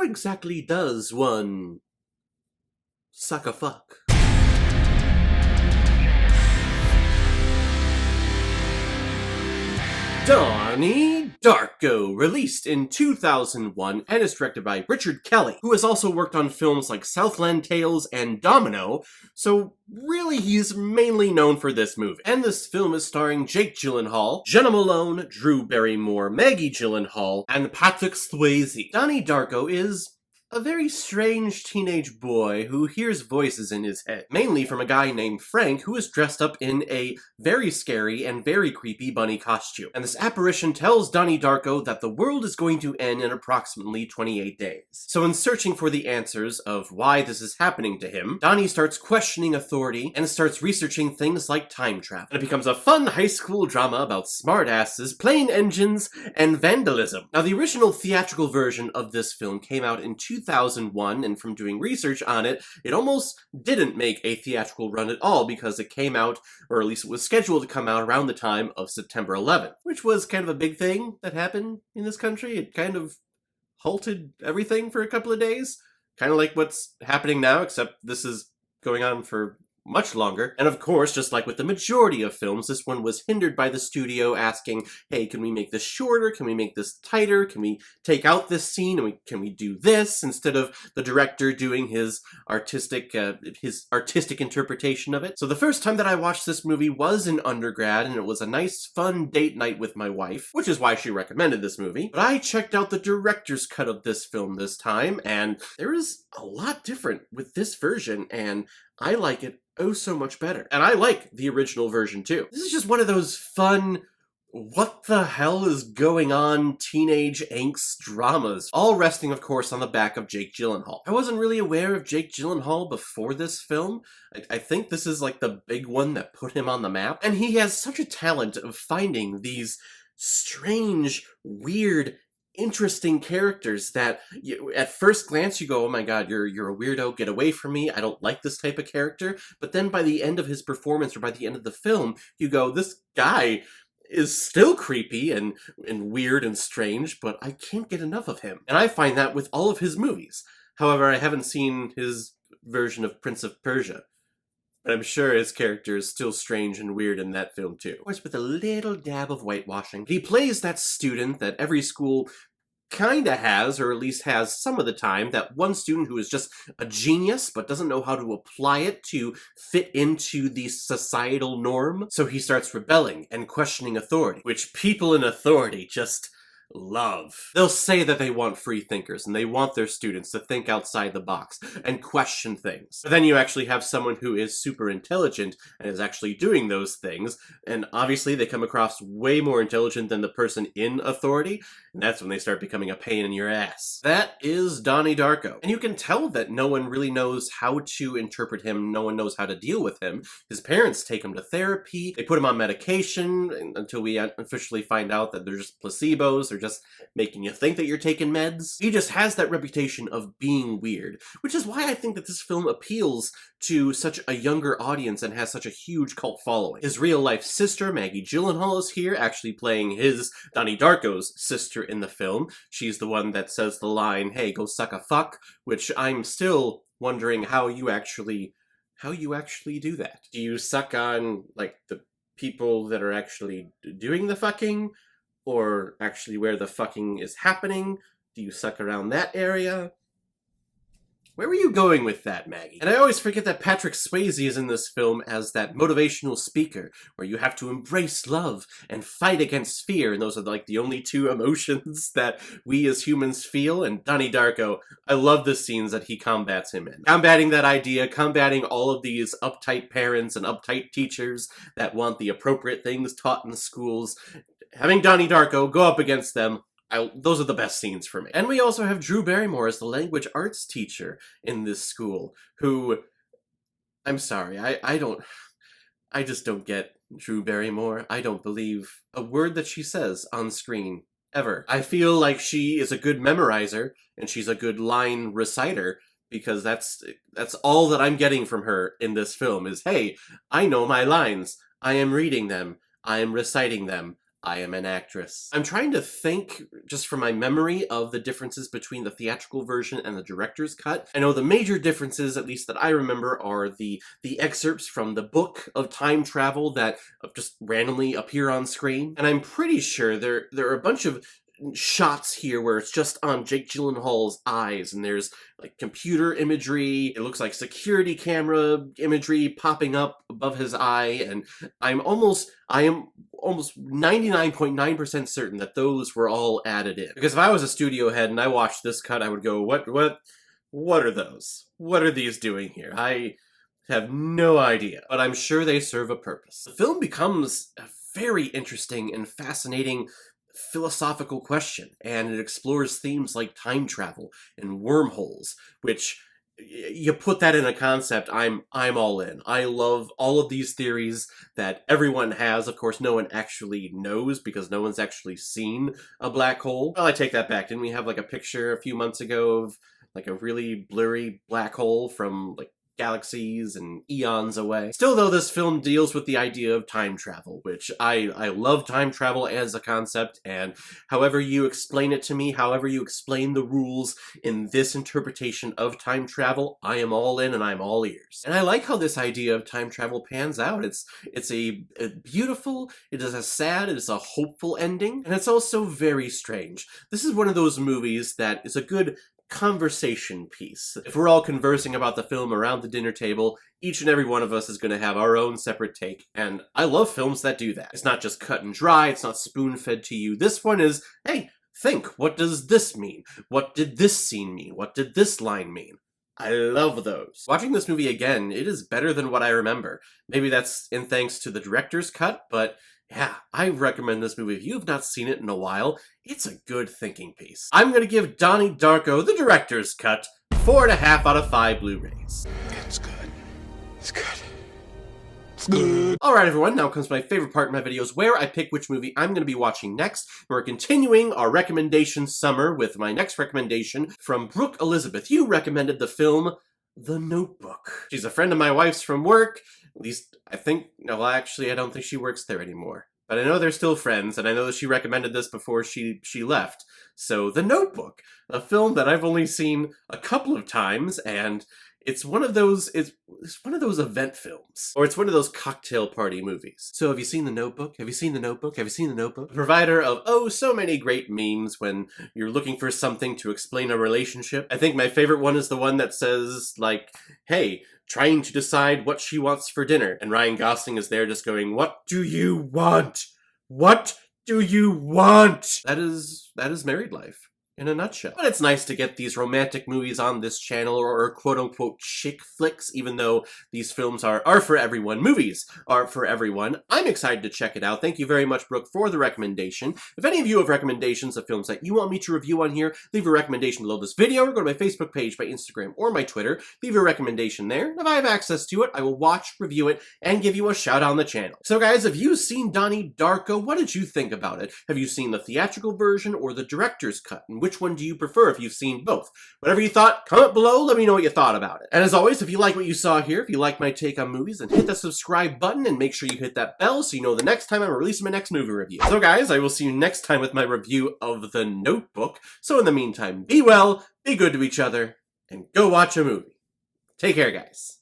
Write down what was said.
exactly does one suck a fuck? Donnie Darko, released in 2001 and is directed by Richard Kelly, who has also worked on films like Southland Tales and Domino, so really he's mainly known for this movie. And this film is starring Jake Gyllenhaal, Jenna Malone, Drew Barrymore, Maggie Gyllenhaal, and Patrick Swayze. Donnie Darko is a very strange teenage boy who hears voices in his head, mainly from a guy named Frank who is dressed up in a very scary and very creepy bunny costume. And this apparition tells Donnie Darko that the world is going to end in approximately 28 days. So in searching for the answers of why this is happening to him, Donnie starts questioning authority and starts researching things like time travel. And it becomes a fun high school drama about smartasses, plane engines, and vandalism. Now the original theatrical version of this film came out in 2001, and from doing research on it, it almost didn't make a theatrical run at all because it came out, or at least it was scheduled to come out around the time of September 11th, which was kind of a big thing that happened in this country. It kind of halted everything for a couple of days, kind of like what's happening now, except this is going on for much longer. And of course, just like with the majority of films, this one was hindered by the studio asking, hey, can we make this shorter? Can we make this tighter? Can we take out this scene? And can we do this? Instead of the director doing his artistic interpretation of it. So the first time that I watched this movie was in undergrad, and it was a nice, fun date night with my wife, which is why she recommended this movie. But I checked out the director's cut of this film this time, and there is a lot different with this version, and I like it oh so much better. And I like the original version too. This is just one of those fun, what the hell is going on teenage angst dramas, all resting of course on the back of Jake Gyllenhaal. I wasn't really aware of Jake Gyllenhaal before this film. I think this is like the big one that put him on the map, and he has such a talent of finding these strange, weird, interesting characters that at first glance you go, oh my god, you're a weirdo, get away from me, I don't like this type of character. But then by the end of his performance, or by the end of the film, you go, this guy is still creepy and weird and strange, but I can't get enough of him. And I find that with all of his movies. However, I haven't seen his version of Prince of Persia, but I'm sure his character is still strange and weird in that film too. Of course, with a little dab of whitewashing. He plays that student that every school kinda has, or at least has some of the time, that one student who is just a genius, but doesn't know how to apply it to fit into the societal norm. So he starts rebelling and questioning authority, which people in authority just love. They'll say that they want free thinkers, and they want their students to think outside the box and question things. But then you actually have someone who is super intelligent and is actually doing those things, and obviously they come across way more intelligent than the person in authority, and that's when they start becoming a pain in your ass. That is Donnie Darko. And you can tell that no one really knows how to interpret him, no one knows how to deal with him. His parents take him to therapy, they put him on medication until we officially find out that they're just placebos, they're just making you think that you're taking meds. He just has that reputation of being weird, which is why I think that this film appeals to such a younger audience and has such a huge cult following. His real-life sister, Maggie Gyllenhaal, is here, actually playing his, Donnie Darko's, sister in the film. She's the one that says the line, hey, go suck a fuck, which I'm still wondering how you actually do that. Do you suck on, like, the people that are actually doing the fucking? Or actually where the fucking is happening? Do you suck around that area? Where were you going with that, Maggie? And I always forget that Patrick Swayze is in this film as that motivational speaker, where you have to embrace love and fight against fear, and those are like the only two emotions that we as humans feel. And Donnie Darko, I love the scenes that he combats him in. Combating that idea, combating all of these uptight parents and uptight teachers that want the appropriate things taught in the schools. Having Donnie Darko go up against them, those are the best scenes for me. And we also have Drew Barrymore as the language arts teacher in this school, who, I'm sorry, I just don't get Drew Barrymore. I don't believe a word that she says on screen, ever. I feel like she is a good memorizer, and she's a good line reciter, because that's all that I'm getting from her in this film is, hey, I know my lines, I am reading them, I am reciting them, I am an actress. I'm trying to think, just from my memory, of the differences between the theatrical version and the director's cut. I know the major differences, at least that I remember, are the excerpts from the book of time travel that just randomly appear on screen. And I'm pretty sure there are a bunch of shots here where it's just on Jake Gyllenhaal's eyes, and there's like computer imagery, it looks like security camera imagery popping up above his eye, and I am almost 99.9% certain that those were all added in. Because if I was a studio head and I watched this cut, I would go, what are those? What are these doing here? I have no idea, but I'm sure they serve a purpose. The film becomes a very interesting and fascinating philosophical question, and it explores themes like time travel and wormholes, which, you put that in a concept, I'm all in. I love all of these theories that everyone has. Of course, no one actually knows because no one's actually seen a black hole. Well, I take that back. Didn't we have like a picture a few months ago of like a really blurry black hole from like galaxies and eons away? Still, though, this film deals with the idea of time travel, which I love time travel as a concept, and however you explain it to me, however you explain the rules in this interpretation of time travel, I am all in and I'm all ears. And I like how this idea of time travel pans out. It's a beautiful, it is a sad, it is a hopeful ending, and it's also very strange. This is one of those movies that is a good conversation piece. If we're all conversing about the film around the dinner table, each and every one of us is going to have our own separate take, and I love films that do that. It's not just cut and dry, it's not spoon-fed to you. This one is, hey, think, what does this mean? What did this scene mean? What did this line mean? I love those. Watching this movie again, it is better than what I remember. Maybe that's in thanks to the director's cut, but yeah, I recommend this movie. If you have not seen it in a while, it's a good thinking piece. I'm going to give Donnie Darko, the director's cut, 4.5 out of 5 Blu-rays. It's good. It's good. It's good. Alright everyone, now comes my favorite part in my videos where I pick which movie I'm going to be watching next. We're continuing our recommendation summer with my next recommendation from Brooke Elizabeth. You recommended the film The Notebook. She's a friend of my wife's from work. At least, I think, no, actually, I don't think she works there anymore. But I know they're still friends, and I know that she recommended this before she left. So, The Notebook, a film that I've only seen a couple of times, and it's one of those, it's one of those event films. Or it's one of those cocktail party movies. So have you seen The Notebook? Have you seen The Notebook? Have you seen The Notebook? The provider of, oh, so many great memes when you're looking for something to explain a relationship. I think my favorite one is the one that says, like, hey, trying to decide what she wants for dinner. And Ryan Gosling is there just going, what do you want? What do you want? That is married life. In a nutshell. But it's nice to get these romantic movies on this channel, or quote-unquote chick flicks, even though these films are for everyone. Movies are for everyone. I'm excited to check it out. Thank you very much, Brooke, for the recommendation. If any of you have recommendations of films that you want me to review on here, leave a recommendation below this video, or go to my Facebook page, my Instagram, or my Twitter. Leave your recommendation there. And if I have access to it, I will watch, review it, and give you a shout out on the channel. So guys, have you seen Donnie Darko? What did you think about it? Have you seen the theatrical version or the director's cut? And which one do you prefer if you've seen both? Whatever you thought, comment below, let me know what you thought about it. And as always, if you like what you saw here, if you like my take on movies, then hit that subscribe button and make sure you hit that bell so you know the next time I'm releasing my next movie review. So guys, I will see you next time with my review of The Notebook. So in the meantime, be well, be good to each other, and go watch a movie. Take care, guys.